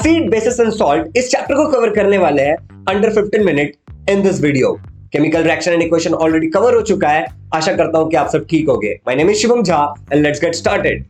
Acid, bases and salt, इस chapter को cover करने वाले हैं under 15 minute in this video. Chemical reaction and equation already cover हो चुका है। आशा करता हूं कि आप सब ठीक होंगे। My name is Shivam Jha and let's get started.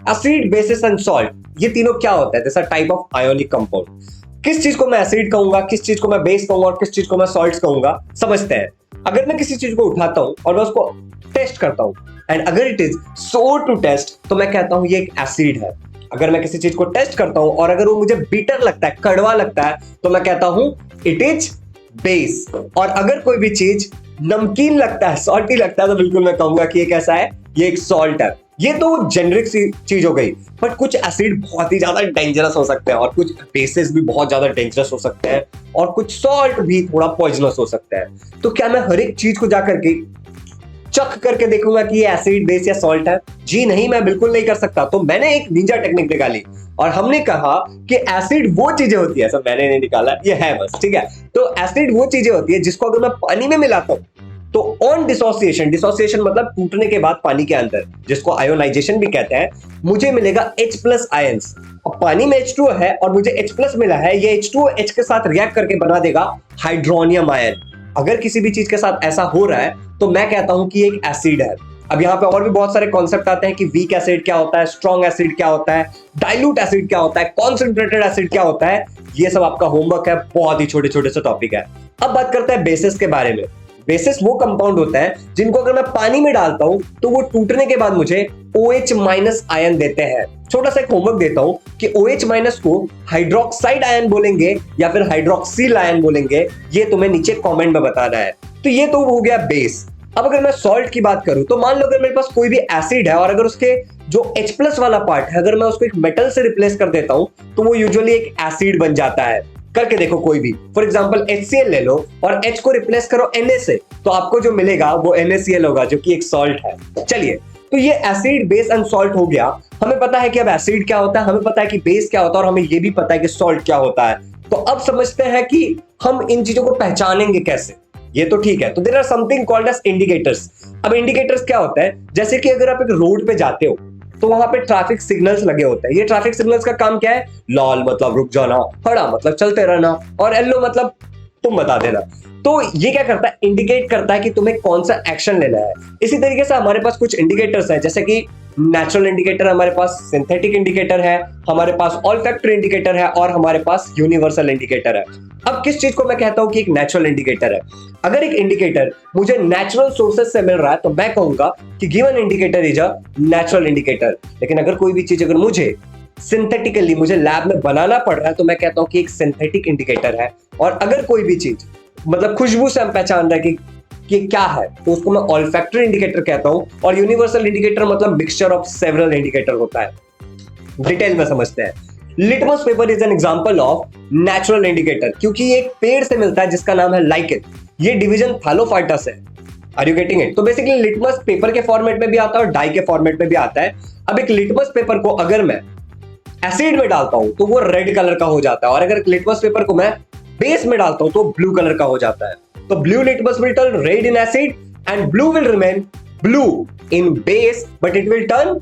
Acid, bases and salt, ये तीनों क्या होता है? This are type of ionic compound. किस चीज को मैं एसिड कहूंगा, किस चीज को मैं बेस कहूंगा और किस चीज को मैं सॉल्ट्स कहूंगा, समझते हैं। अगर मैं किसी चीज को उठाता हूं और मैं उसको टेस्ट करता हूं एंड अगर it is sour to taste, तो मैं कहता हूं ये एक एसिड है। अगर मैं किसी चीज को टेस्ट करता हूं और अगर वो मुझे बीटर लगता है, कड़वा लगता है, तो मैं कहता हूं इट इज बेस। और अगर कोई भी चीज नमकीन लगता है, सॉल्टी लगता है, तो बिल्कुल मैं कहूंगा कि ये कैसा है, ये एक सॉल्ट है। ये तो जेनरिक सी चीज हो गई, बट कुछ एसिड बहुत ही ज्यादा डेंजरस हो सकते हैं और कुछ बेसिस भी बहुत ज्यादा डेंजरस हो सकते हैं और कुछ सॉल्ट भी थोड़ा पॉइजनस हो सकता है। तो क्या मैं हर एक चीज को जाकर के चख करके देखूंगा कि ये एसिड, बेस या सॉल्ट है? जी नहीं, मैं बिल्कुल नहीं कर सकता। तो मैंने एक निंजा टेक्निक निकाली और हमने कहा कि एसिड वो चीजें होती है, सब मैंने नहीं निकाला, ये है बस, ठीक है। तो एसिड वो चीजें होती है जिसको अगर मैं पानी में मिलाता हूं तो ऑन डिसोसिएशन, डिसोसिएशन मतलब टूटने के बाद पानी के अंदर, जिसको आयोनाइजेशन भी कहते हैं, मुझे मिलेगा H+ आयंस। और पानी में H2O है और मुझे H+ मिला है, ये H2O H के साथ रिएक्ट करके बना देगा हाइड्रोनियम आयन। अगर किसी भी चीज के साथ ऐसा हो रहा है तो मैं कहता हूं कि एक एसिड है। अब यहाँ पे और भी बहुत सारे कॉन्सेप्ट आते हैं कि वीक एसिड क्या होता है, स्ट्रॉन्ग एसिड क्या होता है, डाइल्यूट एसिड क्या होता है, कॉन्सेंट्रेटेड एसिड क्या होता है। ये सब आपका होमवर्क है, बहुत ही छोटे छोटे से टॉपिक है। अब बात करते हैं बेसिस के बारे में। बेसिस वो कंपाउंड होता है जिनको अगर मैं पानी में डालता हूं तो वो टूटने के बाद मुझे OH- आयन देते हैं। छोटा सा एक होमवर्क देता हूं कि OH- को हाइड्रोक्साइड आयन बोलेंगे या फिर हाइड्रोक्सिल आयन बोलेंगे, ये तुम्हें नीचे कमेंट में बताना है। तो ये तो हो गया बेस। अब अगर मैं सॉल्ट की बात करूं तो मान लो अगर मेरे पास कोई भी एसिड है और अगर उसके जो H+ वाला पार्ट है अगर मैं उसको एक मेटल से रिप्लेस कर देता हूं तो वो यूजुअली एक एसिड बन जाता है। करके देखो कोई भी, फॉर एग्जांपल HCl ले लो और H को रिप्लेस करो Na से, तो आपको जो मिलेगा वो NaCl होगा, जो कि एक सॉल्ट है। चलिए, तो ये एसिड, बेस एंड सॉल्ट हो गया। हमें पता है कि अब एसिड क्या होता है, हमें पता है कि बेस क्या होता है और हमें ये भी पता है कि सॉल्ट क्या होता है। तो अब समझते हैं कि हम इन चीजों को पहचानेंगे कैसे। ये तो ठीक है। तो there are something called as indicators. अब इंडिकेटर्स क्या होता है? जैसे कि अगर आप एक रोड पे जाते हो तो वहां पे ट्रैफिक सिग्नल्स लगे होते हैं। ये ट्रैफिक सिग्नल्स का काम क्या है? लाल मतलब रुक जाना, हरा मतलब चलते रहना और येलो मतलब तुम बता देना। तो ये क्या करता है? इंडिकेट करता है कि तुम्हें कौन सा एक्शन लेना है। इसी तरीके से हमारे पास कुछ इंडिकेटर्स हैं, जैसे कि नेचुरल इंडिकेटर, हमारे पास सिंथेटिक इंडिकेटर है, हमारे पास ऑल्फैक्टरी इंडिकेटर है और हमारे पास यूनिवर्सल इंडिकेटर है। अब किस चीज को मैं कहता हूं कि एक नेचुरल इंडिकेटर है? अगर एक इंडिकेटर मुझे नेचुरल सोर्सेज से मिल रहा है तो मैं कहूंगा कि given indicator is a natural indicator. लेकिन अगर कोई भी चीज अगर मुझे सिंथेटिकली, मुझे लैब में बनाना पड़ रहा है, तो मैं कहता हूं कि एक सिंथेटिक इंडिकेटर है। और अगर कोई भी चीज मतलब खुशबू से हम पहचान रहे हैं कि क्या है, तो उसको मैं ऑल्फैक्टरी इंडिकेटर कहता हूं। और यूनिवर्सल इंडिकेटर मतलब मिक्सचर ऑफ सेवरल इंडिकेटर होता है। डिटेल में समझते हैं। Litmus paper is an example of natural indicator, क्योंकि ये एक पेड़ से मिलता है जिसका नाम है लाइकेन। ये डिवीजन थैलोफाइटस है। Are you getting it? तो बेसिकली लिटमस पेपर के फॉर्मेट में भी आता है और डाई के फॉर्मेट में भी आता है। अब एक लिटमस पेपर को अगर मैं एसिड में डालता हूं तो वो रेड कलर का हो जाता है और अगर लिटमस पेपर को मैं बेस में डालता हूं तो ब्लू कलर का हो जाता है। तो blue litmus will turn red in acid and blue will remain blue in base but it will turn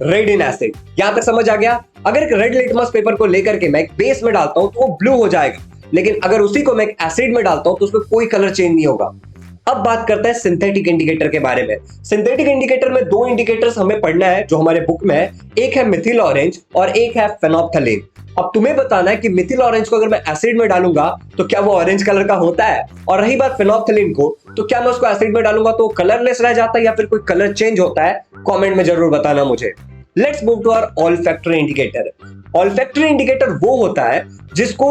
red in acid. यहां तक समझ आ गया? अगर एक रेड लिटमस पेपर को लेकर के मैं एक बेस में डालता हूं तो वो ब्लू हो जाएगा, लेकिन अगर उसी को मैं एक एसिड में डालता हूं तो उसमें कोई कलर चेंज नहीं होगा। अब बात करते हैं सिंथेटिक इंडिकेटर के बारे में। सिंथेटिक इंडिकेटर में दो इंडिकेटर्स हमें पढ़ना है जो हमारे बुक में है। एक है मिथिल ऑरेंज और एक है फेनोप्थलीन। अब तुम्हें बताना है कि मिथिल ऑरेंज को अगर मैं एसिड में डालूंगा तो क्या वो ऑरेंज कलर का होता है, और रही बात फेनोप्थलीन को, तो क्या मैं उसको एसिड में डालूंगा तो कलरलेस रह जाता है या फिर कोई कलर चेंज होता है? कमेंट में जरूर बताना मुझे। Let's move to our olfactory indicator. Olfactory indicator वो होता है जिसको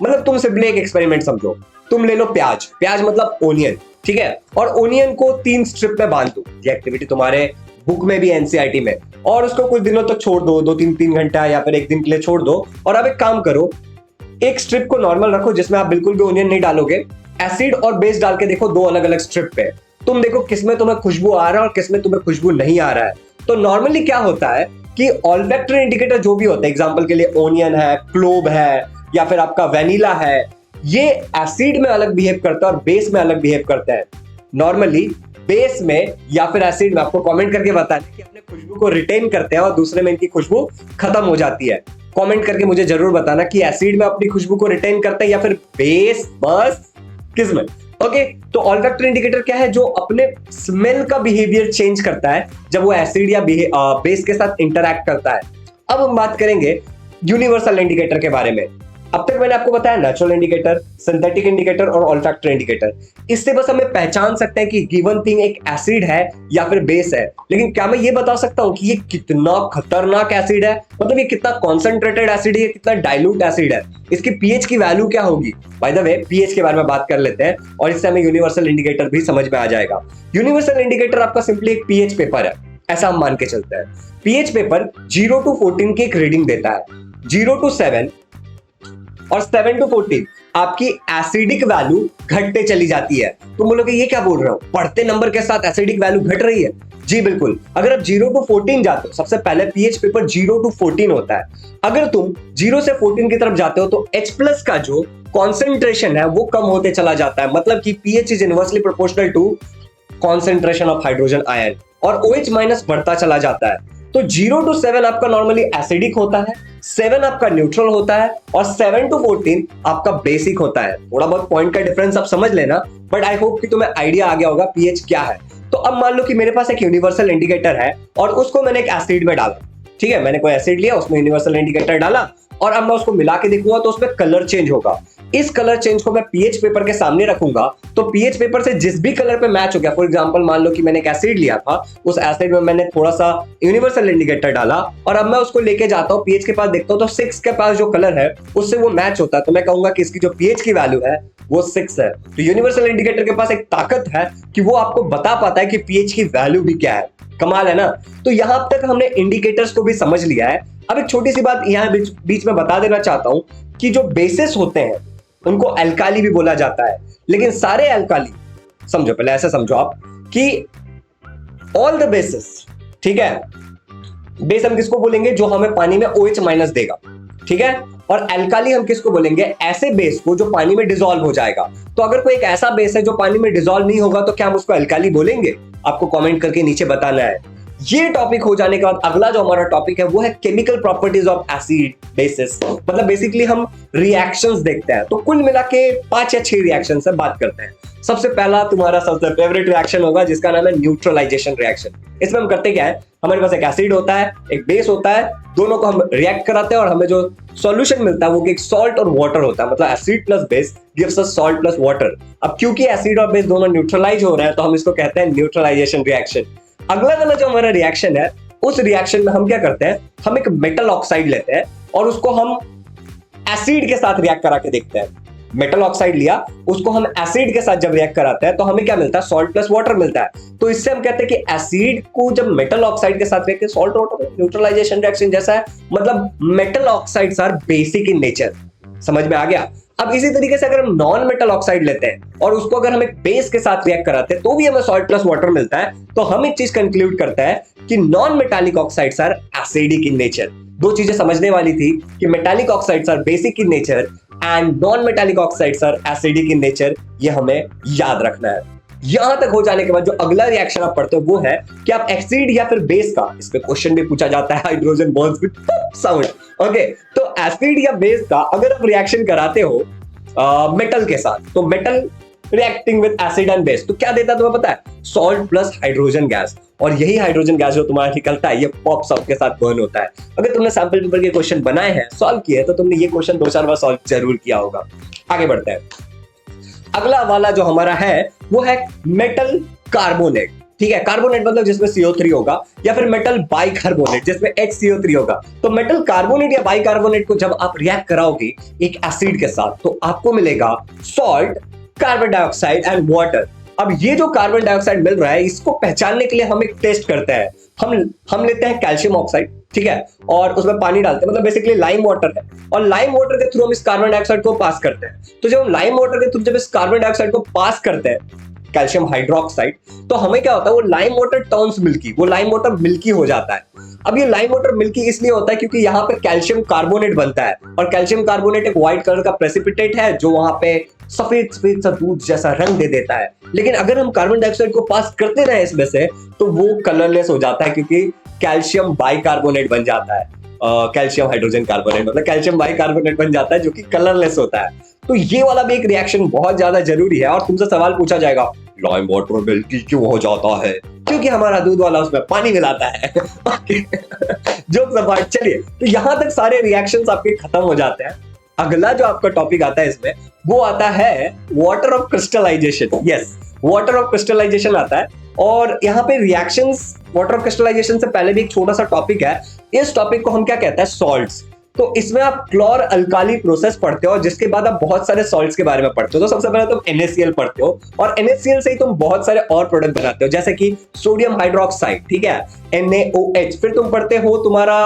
मतलब तुम सिंपली एक एक्सपेरिमेंट समझो। तुम ले लो प्याज, प्याज मतलब ओनियन, ठीक है, और ओनियन को 3 स्ट्रिप में बांध दो। ये एक्टिविटी तुम्हारे बुक में भी एनसीईआरटी में, और उसको कुछ दिनों तक छोड़ दो, 2-3 घंटा या फिर एक दिन के लिए छोड़ दो। और अब एक काम करो, एक स्ट्रिप को नॉर्मल रखो जिसमें आप बिल्कुल भी ओनियन नहीं डालोगे, एसिड और बेस डाल के देखो 2 अलग अलग स्ट्रिप पे। तुम देखो किसमें तुम्हें खुशबू आ रहा है और किसमें तुम्हें खुशबू नहीं आ रहा है। तो नॉर्मली क्या होता है कि ऑल्फैक्टरी इंडिकेटर जो भी होता है, एग्जांपल के लिए ओनियन है, क्लोव है या फिर आपका वेनिला है, ये एसिड में अलग बिहेव करता है और बेस में अलग बिहेव करता है। नॉर्मली बेस में या फिर एसिड में, आपको कमेंट करके बताना कि अपने खुशबू को रिटेन करते हैं और दूसरे में इनकी खुशबू खत्म हो जाती है। कमेंट करके मुझे जरूर बताना कि एसिड में अपनी खुशबू को रिटेन करते हैं या फिर बेस, बस किस में। ओके, तो ऑल्फैक्टरी इंडिकेटर क्या है? जो अपने स्मेल का बिहेवियर चेंज करता है जब वो एसिड या बेस के साथ इंटरैक्ट करता है। अब हम बात करेंगे यूनिवर्सल इंडिकेटर के बारे में। अब तक मैंने आपको बताया नेचुरल इंडिकेटर, सिंथेटिक इंडिकेटर और ऑल्फैक्टरी इंडिकेटर। इससे बस हमें पहचान सकते हैं कि गिवन थिंग एक एसिड है या फिर बेस है, लेकिन क्या मैं ये बता सकता हूं कि ये कितना खतरनाक एसिड है? मतलब ये कितना कॉन्सेंट्रेटेड एसिड है, कितना डाइल्यूट एसिड है, इसकी पीएच की वैल्यू क्या होगी? बाय द वे, पीएच के बारे में बात कर लेते हैं और इससे हमें यूनिवर्सल इंडिकेटर भी समझ में आ जाएगा। यूनिवर्सल इंडिकेटर आपका सिंपली एक पीएच पेपर है, ऐसा हम मान के चलते हैं। पीएच पेपर 0 to 14 की एक रीडिंग देता है। 0 to 7 और 7 to 14 आपकी एसिडिक वैल्यू घटते चली जाती है। तुम बोलोगे ये क्या बोल रहे हो, बढ़ते नंबर के साथ एसिडिक वैल्यू घट रही है? जी बिल्कुल। अगर आप 0 to 14 जाते हो, सबसे पहले पीएच पेपर 0 to 14 होता है। अगर तुम 0 से 14 की तरफ जाते हो तो H+ का जो कॉन्सेंट्रेशन है वो कम होते चला जाता है। मतलब कि pH is inversely proportional to concentration of hydrogen ion, और OH- बढ़ता चला जाता है। तो 0 to 7 आपका नॉर्मली एसिडिक होता है, 7 आपका न्यूट्रल होता है और 7 to 14 आपका बेसिक होता है। थोड़ा बहुत पॉइंट का डिफरेंस आप समझ लेना, बट आई होप कि तुम्हें आइडिया आ गया होगा पीएच क्या है। तो अब मान लो कि मेरे पास एक यूनिवर्सल इंडिकेटर है और उसको मैंने एक एसिड में डाला। ठीक है, मैंने कोई एसिड लिया, उसमें यूनिवर्सल इंडिकेटर डाला और अब मैं उसको मिला के देखूंगा तो उसमें कलर चेंज होगा। इस कलर चेंज को मैं पीएच पेपर के सामने रखूंगा तो पीएच पेपर से जिस भी कलर पे मैच हो गया, फॉर एग्जांपल मान लो कि मैंने एक एसिड लिया था, उस एसिड में मैंने थोड़ा सा यूनिवर्सल इंडिकेटर डाला और अब मैं उसको लेके जाता हूँ पीएच के पास, देखता हूँ तो 6 के पास जो कलर है उससे वो मैच होता है, तो मैं कहूंगा कि इसकी जो पीएच की वैल्यू है वो 6 है। तो यूनिवर्सल इंडिकेटर के पास एक ताकत है कि वो आपको बता पाता है कि पीएच की वैल्यू भी क्या है। कमाल है ना? तो यहां तक हमने इंडिकेटर्स को भी समझ लिया है। अब एक छोटी सी बात यहां बीच में बता देना चाहता हूं कि जो बेसिस होते हैं उनको अल्काली भी बोला जाता है, लेकिन सारे अल्काली, समझो पहले ऐसे समझो आप कि ऑल द बेसिस, ठीक है, बेस हम किसको बोलेंगे जो हमें पानी में OH- देगा, ठीक है, और अल्काली हम किसको बोलेंगे? ऐसे बेस को जो पानी में डिसॉल्व हो जाएगा। तो अगर कोई एक ऐसा बेस है जो पानी में डिसॉल्व नहीं होगा तो क्या हम उसको अल्काली बोलेंगे? आपको कमेंट करके नीचे बताना है। ये टॉपिक हो जाने के बाद अगला जो हमारा टॉपिक है वो है chemical properties of acid basis. मतलब बेसिकली हम रिएक्शंस देखते हैं। तो कुल मिला के 5 या 6 रिएक्शन से बात करते हैं। सबसे पहला तुम्हारा सबसे फेवरेट रिएक्शन होगा जिसका नाम है न्यूट्रलाइजेशन रिएक्शन। इसमें हम करते क्या है, हमारे पास एक एसिड होता है, एक बेस होता है, दोनों को हम रिएक्ट कराते हैं और हमें जो सॉल्यूशन मिलता है वो एक सॉल्ट और वाटर होता है। मतलब acid plus base gives us salt plus water. अब क्योंकि एसिड और बेस दोनों न्यूट्रलाइज हो रहे हैं तो हम इसको कहते हैं न्यूट्रलाइजेशन रिएक्शन। अगला वाला जो हमारा रिएक्शन है उस रिएक्शन में हम क्या करते हैं, हम एक मेटल ऑक्साइड लेते हैं और उसको हम एसिड के साथ रिएक्ट करा के देखते हैं। मेटल ऑक्साइड लिया, उसको हम एसिड के साथ जब रिएक्ट कराते हैं तो हमें क्या मिलता है? सॉल्ट प्लस वाटर मिलता है। तो इससे हम कहते हैं कि एसिड को जब मेटल ऑक्साइड के साथ react salt water neutralisation reaction जैसा है। मतलब metal oxides are basic in nature. समझ में आ गया? अब इसी तरीके से अगर हम नॉन मेटल ऑक्साइड लेते हैं और उसको अगर हम एक बेस के साथ रिएक्ट कराते हैं तो भी हमें सॉल्ट प्लस वाटर मिलता है। तो हम एक चीज कंक्लूड करते हैं कि non metallic oxides are acidic in nature. दो चीजें समझने वाली थी कि metallic oxides are basic in nature and non metallic oxides are acidic in nature. ये हमें याद रखना है। यहां तक हो जाने के बाद जो अगला रिएक्शन आप पढ़ते हो वो है कि आप एसिड या फिर बेस का, इस पे क्वेश्चन भी पूछा जाता है, hydrogen bonds with sound. Okay, तो एसिड या बेस का अगर आप रिएक्शन कराते हो मेटल के साथ, तो metal reacting with acid and base तो क्या देता है तुम्हें पता है? Salt plus hydrogen gas. और यही हाइड्रोजन गैस जो तुम्हारा निकलता है ये पॉप्स अप के साथ बर्न होता है। अगर तुमने सैंपल पेपर के क्वेश्चन बनाए हैं, सॉल्व किए, तो तुमने ये क्वेश्चन 2-4 बार सॉल्व जरूर किया होगा। आगे बढ़ते हैं। अगला वाला जो हमारा है वो है मेटल कार्बोनेट। ठीक है, कार्बोनेट मतलब जिसमें CO3 होगा, या फिर मेटल बाइकार्बोनेट जिसमें HCO3 होगा। तो मेटल कार्बोनेट या बाइकार्बोनेट को जब आप रिएक्ट कराओगे एक एसिड के साथ तो आपको मिलेगा salt, carbon dioxide and water. अब ये जो कार्बन डाइऑक्साइड मिल रहा है इसको पहचानने के लिए हम एक टेस्ट करते हैं। हम लेते हैं कैल्शियम ऑक्साइड, ठीक है, और उसमें पानी डालते हैं, मतलब बेसिकली लाइम वाटर है, और लाइम वाटर के थ्रू हम इस कार्बन डाइऑक्साइड को पास करते हैं। तो जब हम लाइम वाटर के थ्रू जब इस कार्बन डाइऑक्साइड को पास करते हैं कैल्शियम हाइड्रोक्साइड, तो हमें क्या होता है, वो लाइम वाटर टर्न्स मिल्की, वो लाइम वाटर मिल्की हो जाता है। अब ये लाइम वाटर मिल्की इसलिए होता है क्योंकि यहाँ पे कैल्शियम कार्बोनेट बनता है, और कैल्शियम कार्बोनेट एक व्हाइट कलर का प्रेसिपिटेट है जो वहां पे सफेद सफेद सा दूध जैसा रंग दे देता है। लेकिन अगर हम कार्बन डाइऑक्साइड को पास करते रहे इसमें से, तो वो कलरलेस हो जाता है क्योंकि कैल्शियम बाइकार्बोनेट बन जाता है। कैल्शियम हाइड्रोजन कार्बोनेट मतलब कैल्शियम बाइकार्बोनेट बन जाता है जो कि कलरलेस होता है। तो ये वाला भी एक रिएक्शन बहुत ज्यादा जरूरी है। और तुमसे सवाल पूछा जाएगा, लाइम वाटर मिल्की क्यों हो जाता है? क्योंकि हमारा दूध वाला उसमें पानी मिलाता है। जोक्स अपार्ट, चलिए, तो यहां तक सारे रिएक्शंस आपके खत्म हो जाते हैं। अगला जो आपका टॉपिक आता है इसमें, वो आता है water of crystallisation. Yes, water of crystallisation आता है। और यहाँ पे रिएक्शंस वाटर ऑफ क्रिस्टलाइजेशन से पहले भी एक छोटा सा टॉपिक है। इस टॉपिक को हम क्या कहते हैं, सॉल्ट्स। तो इसमें आप क्लोर अल्काली प्रोसेस पढ़ते हो, जिसके बाद आप बहुत सारे सॉल्ट्स के बारे में पढ़ते हो। तो सबसे पहले तुम NaCl पढ़ते हो, और NaCl से ही तुम बहुत सारे और प्रोडक्ट बनाते हो, जैसे कि सोडियम हाइड्रोक्साइड, ठीक है, NaOH। फिर तुम पढ़ते हो तुम्हारा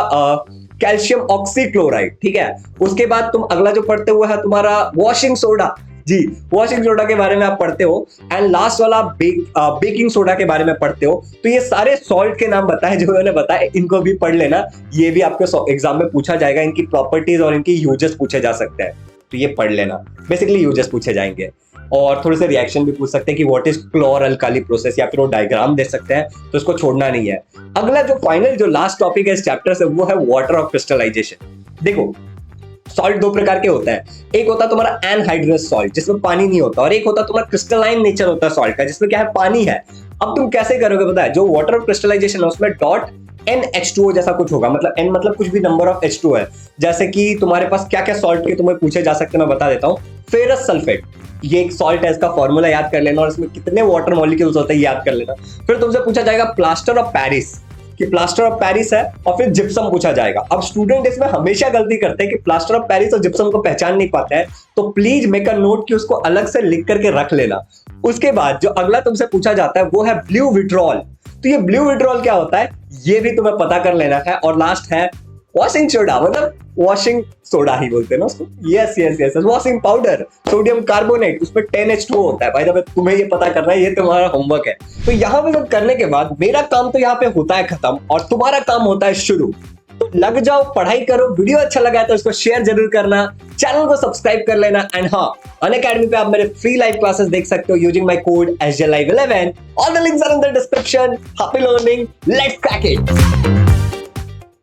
कैल्शियम ऑक्सीक्लोराइड, ठीक है। उसके बाद तुम अगला जो पढ़ते हुए है तुम्हारा वॉशिंग सोडा। जी, वॉशिंग सोडा के बारे में आप पढ़ते हो। एंड लास्ट वाला बेकिंग सोडा के बारे में पढ़ते हो। तो ये सारे सॉल्ट के नाम बताए जो मैंने बताए, इनको भी पढ़ लेना। ये भी आपके एग्जाम में पूछा जाएगा, इनकी प्रॉपर्टीज और इनकी यूजेस पूछे जा सकते हैं, तो ये पढ़ लेना। बेसिकली यूजेस पूछे जाएंगे, और थोड़े से रिएक्शन भी पूछ सकते हैं कि व्हाट इज क्लोर अल्काली प्रोसेस, या फिर वो डायग्राम दे सकते हैं, तो इसको छोड़ना नहीं है। अगला जो फाइनल जो लास्ट टॉपिक है इस चैप्टर से, वो है वाटर ऑफ क्रिस्टलाइजेशन। देखो, सॉल्ट दो प्रकार के होते हैं। एक होता है तुम्हारा एनहाइड्रस सॉल्ट, जिसमें पानी नहीं होता, और एक होता है तुम्हारा क्रिस्टलाइन नेचर होता है सॉल्ट का, जिसमें क्या है, पानी है। अब तुम कैसे करोगे पता है, जो वाटर ऑफ क्रिस्टलाइजेशन है उसमें डॉट NH2O जैसा कुछ होगा, मतलब N मतलब कुछ भी नंबर ऑफ H2 है। जैसे कि तुम्हारे पास क्या क्या सॉल्ट के तुम्हें पूछे जा सकते हैं, मैं बता देता हूँ। फेरस सल्फेट, ये एक सॉल्ट है, इसका फॉर्मूला याद कर लेना, और इसमें कितने वाटर मॉलिक्यूल्स होते हैं याद कर लेना। फिर तुमसे पूछा जाएगा प्लास्टर ऑफ पेरिस, कि प्लास्टर ऑफ पेरिस है, और फिर जिप्सम पूछा जाएगा। अब स्टूडेंट इसमें हमेशा गलती करते हैं कि प्लास्टर ऑफ पेरिस और जिप्सम को पहचान नहीं पाते हैं, तो प्लीज मेक अ नोट कि उसको अलग से लिख करके रख लेना। उसके बाद जो अगला तुमसे पूछा जाता है वो है ब्लू विट्रॉल। तो ये ब्लू विट्रॉल क्या होता है, ये भी तुम्हें पता कर लेना है। और लास्ट है वॉशिंग सोडा, मतलब वॉशिंग सोडा ही बोलते हैं ना उसको। Yes yes yes, washing powder, sodium carbonate, उसमें 10H2O होता है। भाई जब तुम्हें ये पता करना है, ये तुम्हारा होमवर्क है। तो यहाँ पे सब करने के बाद मेरा काम तो यहाँ पे होता है खत्म, और तुम्हारा काम होता है शुरू। तो लग जाओ, पढ़ाई करो। वीडियो अच्छा लगा है तो इसको शेयर जरूर करना, चैनल को सब्सक्राइब कर लेना। एंड हाँ, अनअकैडमी पे आप मेरे फ्री लाइव क्लासेस देख सकते हो using my code SJLive11। All the links are in the description. Happy learning, let's crack it.